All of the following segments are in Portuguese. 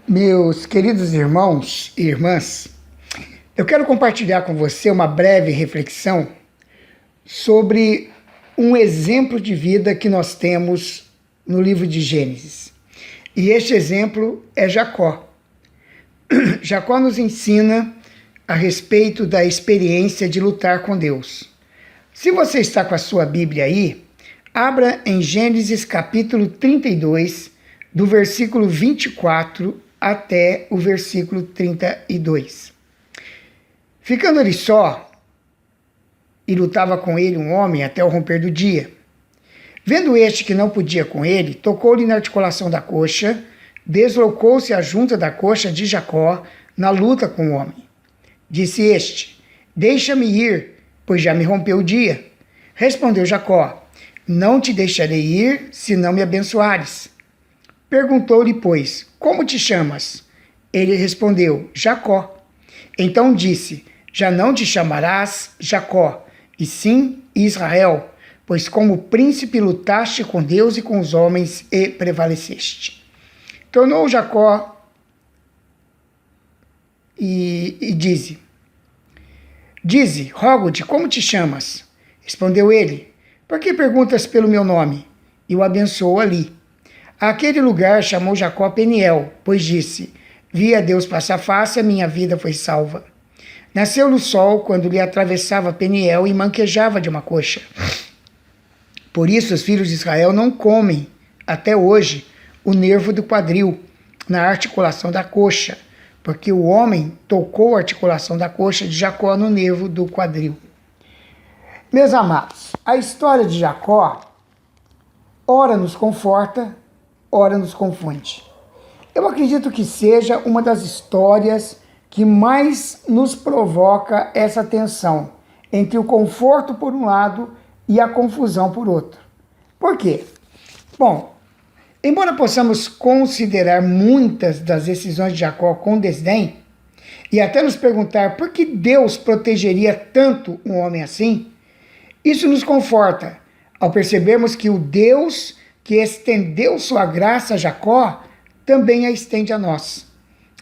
Meus queridos irmãos e irmãs, eu quero compartilhar com você uma breve reflexão sobre um exemplo de vida que nós temos no livro de Gênesis. E este exemplo é Jacó. Jacó nos ensina a respeito da experiência de lutar com Deus. Se você está com a sua Bíblia aí, abra em Gênesis capítulo 32, do versículo 24 até o versículo 32. Ficando ele só, e lutava com ele um homem até o romper do dia. Vendo este que não podia com ele, tocou-lhe na articulação da coxa, deslocou-se a junta da coxa de Jacó na luta com o homem. Disse este: deixa-me ir, pois já me rompeu o dia. Respondeu Jacó: não te deixarei ir, se não me abençoares. Perguntou-lhe, pois, como te chamas? Ele respondeu, Jacó. Então disse, já não te chamarás Jacó, e sim Israel, pois como príncipe lutaste com Deus e com os homens e prevaleceste. Tornou Jacó e dize, rogo-te, como te chamas? Respondeu ele, por que perguntas pelo meu nome? E o abençoou ali. Aquele lugar chamou Jacó Peniel, pois disse, vi a Deus face a face, a minha vida foi salva. Nasceu-lhe o sol quando lhe atravessava Peniel e manquejava de uma coxa. Por isso os filhos de Israel não comem, até hoje, o nervo do quadril, na articulação da coxa, porque o homem tocou a articulação da coxa de Jacó no nervo do quadril. Meus amados, a história de Jacó, ora nos conforta, ora nos confunde. Eu acredito que seja uma das histórias que mais nos provoca essa tensão entre o conforto por um lado e a confusão por outro. Por quê? Bom, embora possamos considerar muitas das decisões de Jacó com desdém, e até nos perguntar por que Deus protegeria tanto um homem assim, isso nos conforta ao percebermos que o Deus que estendeu sua graça a Jacó, também a estende a nós.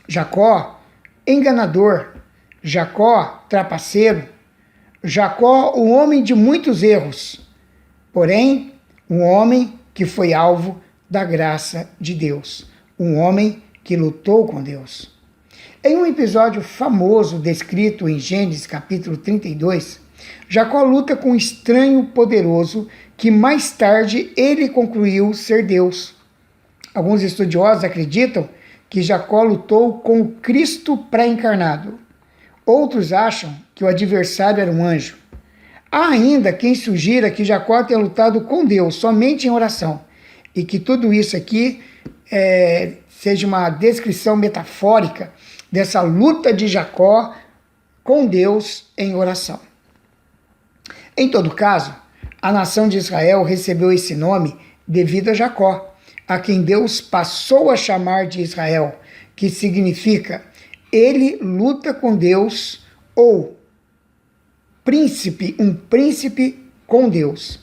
Jacó, enganador, Jacó, trapaceiro, Jacó, o homem de muitos erros, porém, um homem que foi alvo da graça de Deus, um homem que lutou com Deus. Em um episódio famoso descrito em Gênesis capítulo 32, Jacó luta com um estranho poderoso que mais tarde ele concluiu ser Deus. Alguns estudiosos acreditam que Jacó lutou com o Cristo pré-encarnado. Outros acham que o adversário era um anjo. Há ainda quem sugira que Jacó tenha lutado com Deus somente em oração e que tudo isso aqui seja uma descrição metafórica dessa luta de Jacó com Deus em oração. Em todo caso, a nação de Israel recebeu esse nome devido a Jacó, a quem Deus passou a chamar de Israel, que significa ele luta com Deus ou príncipe, um príncipe com Deus.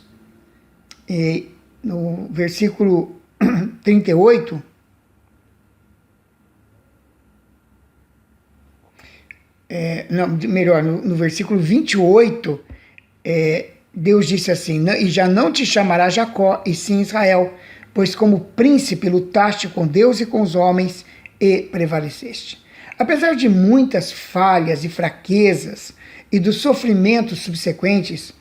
E no versículo 38, no versículo 28, Deus disse assim, e já não te chamará Jacó, e sim Israel, pois como príncipe lutaste com Deus e com os homens e prevaleceste. Apesar de muitas falhas e fraquezas e dos sofrimentos subsequentes,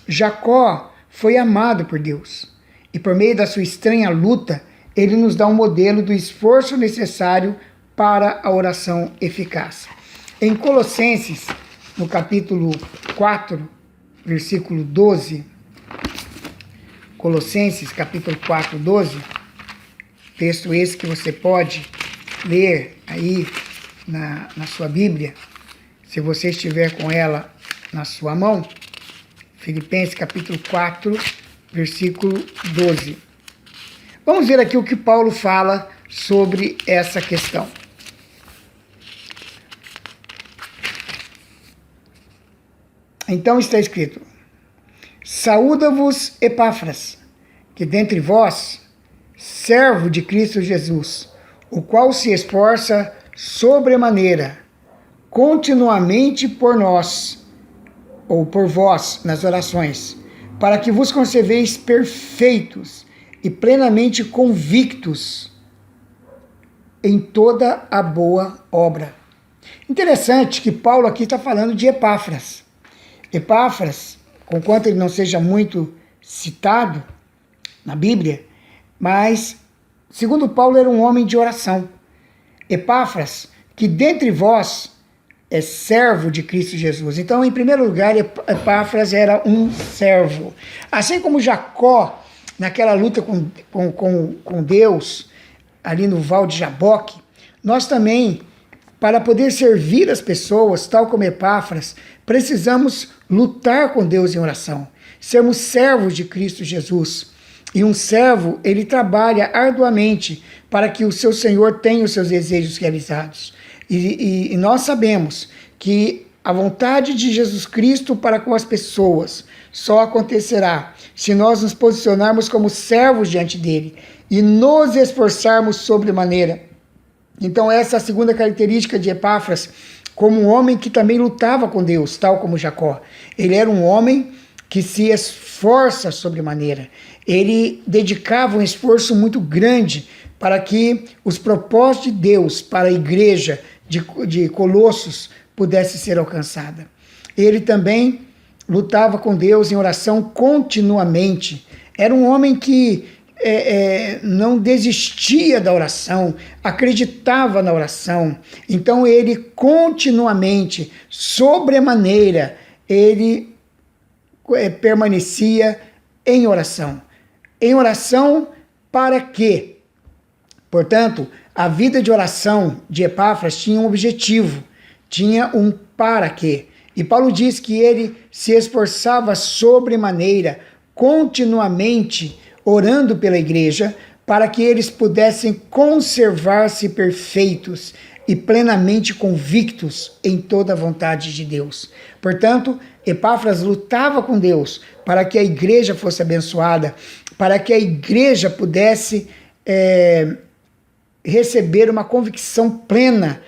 Jacó foi amado por Deus. E por meio da sua estranha luta, ele nos dá um modelo do esforço necessário para a oração eficaz. Em Colossenses, no capítulo 4, versículo 12, Colossenses, capítulo 4, 12, texto esse que você pode ler aí na sua Bíblia, se você estiver com ela na sua mão, Filipenses, capítulo 4, versículo 12. Vamos ver aqui o que Paulo fala sobre essa questão. Então está escrito, saúda-vos Epáfras, que dentre vós, servo de Cristo Jesus, o qual se esforça sobremaneira, continuamente por nós, ou por vós, nas orações, para que vos conserveis perfeitos e plenamente convictos em toda a boa obra. Interessante que Paulo aqui está falando de Epáfras. Epáfras, conquanto ele não seja muito citado na Bíblia, mas, segundo Paulo, era um homem de oração. Epáfras, que dentre vós é servo de Cristo Jesus. Então, em primeiro lugar, Epáfras era um servo. Assim como Jacó, naquela luta com Deus, ali no Val de Jaboque, nós também, para poder servir as pessoas, tal como Epáfras, precisamos lutar com Deus em oração, sermos servos de Cristo Jesus. E um servo, ele trabalha arduamente para que o seu Senhor tenha os seus desejos realizados. E nós sabemos que a vontade de Jesus Cristo para com as pessoas só acontecerá se nós nos posicionarmos como servos diante dele e nos esforçarmos sobremaneira. Então essa é a segunda característica de Epáfras, como um homem que também lutava com Deus, tal como Jacó. Ele era um homem que se esforça sobremaneira. Ele dedicava um esforço muito grande para que os propósitos de Deus para a igreja de Colossos pudesse ser alcançada. Ele também lutava com Deus em oração continuamente. Era um homem que não desistia da oração, acreditava na oração. Então ele continuamente, sobremaneira, ele permanecia em oração. Em oração para quê? Portanto, a vida de oração de Epáfras tinha um objetivo, tinha um para quê. E Paulo diz que ele se esforçava sobremaneira, continuamente orando pela igreja, para que eles pudessem conservar-se perfeitos e plenamente convictos em toda a vontade de Deus. Portanto, Epáfras lutava com Deus para que a igreja fosse abençoada, para que a igreja pudesse receber uma convicção plena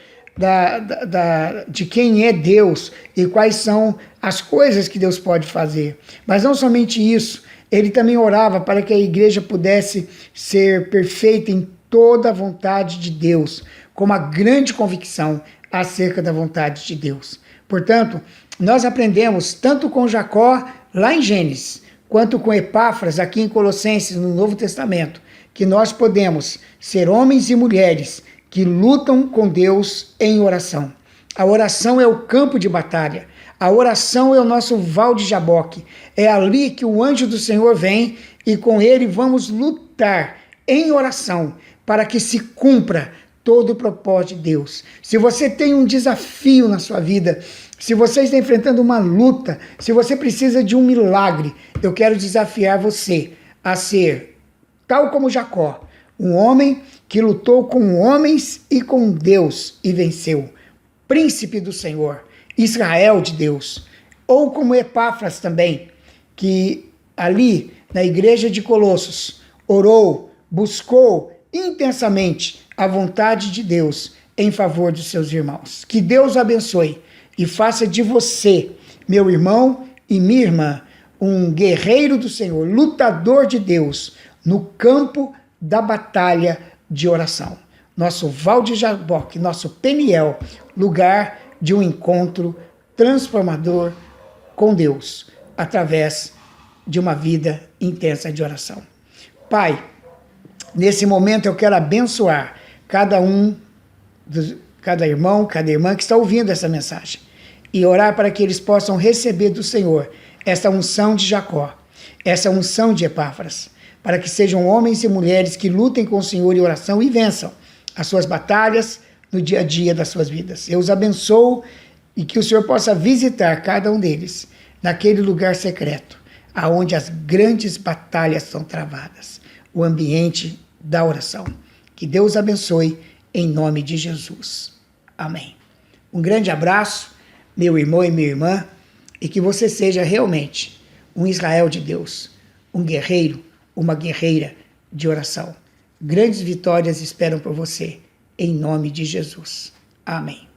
de quem é Deus e quais são as coisas que Deus pode fazer. Mas não somente isso, ele também orava para que a igreja pudesse ser perfeita em toda a vontade de Deus, com uma grande convicção acerca da vontade de Deus. Portanto, nós aprendemos tanto com Jacó, lá em Gênesis, quanto com Epáfras, aqui em Colossenses, no Novo Testamento, que nós podemos ser homens e mulheres que lutam com Deus em oração. A oração é o campo de batalha. A oração é o nosso val de Jaboque. É ali que o anjo do Senhor vem e com ele vamos lutar em oração para que se cumpra todo o propósito de Deus. Se você tem um desafio na sua vida, se você está enfrentando uma luta, se você precisa de um milagre, eu quero desafiar você a ser, tal como Jacó, um homem que lutou com homens e com Deus e venceu. Príncipe do Senhor, Israel de Deus. Ou como Epáfras também, que ali na igreja de Colossos orou, buscou intensamente a vontade de Deus em favor dos seus irmãos. Que Deus abençoe e faça de você, meu irmão e minha irmã, um guerreiro do Senhor, lutador de Deus no campo da batalha de oração. Nosso Val de Jaboque, nosso Peniel, lugar de um encontro transformador com Deus, através de uma vida intensa de oração. Pai, nesse momento eu quero abençoar cada irmão, cada irmã que está ouvindo essa mensagem e orar para que eles possam receber do Senhor essa unção de Jacó, essa unção de Epáfras, para que sejam homens e mulheres que lutem com o Senhor em oração e vençam as suas batalhas no dia a dia das suas vidas. Eu os abençoo e que o Senhor possa visitar cada um deles naquele lugar secreto, aonde as grandes batalhas são travadas, o ambiente da oração. Que Deus abençoe em nome de Jesus. Amém. Um grande abraço, meu irmão e minha irmã, e que você seja realmente um Israel de Deus, um guerreiro, uma guerreira de oração. Grandes vitórias esperam por você, em nome de Jesus. Amém.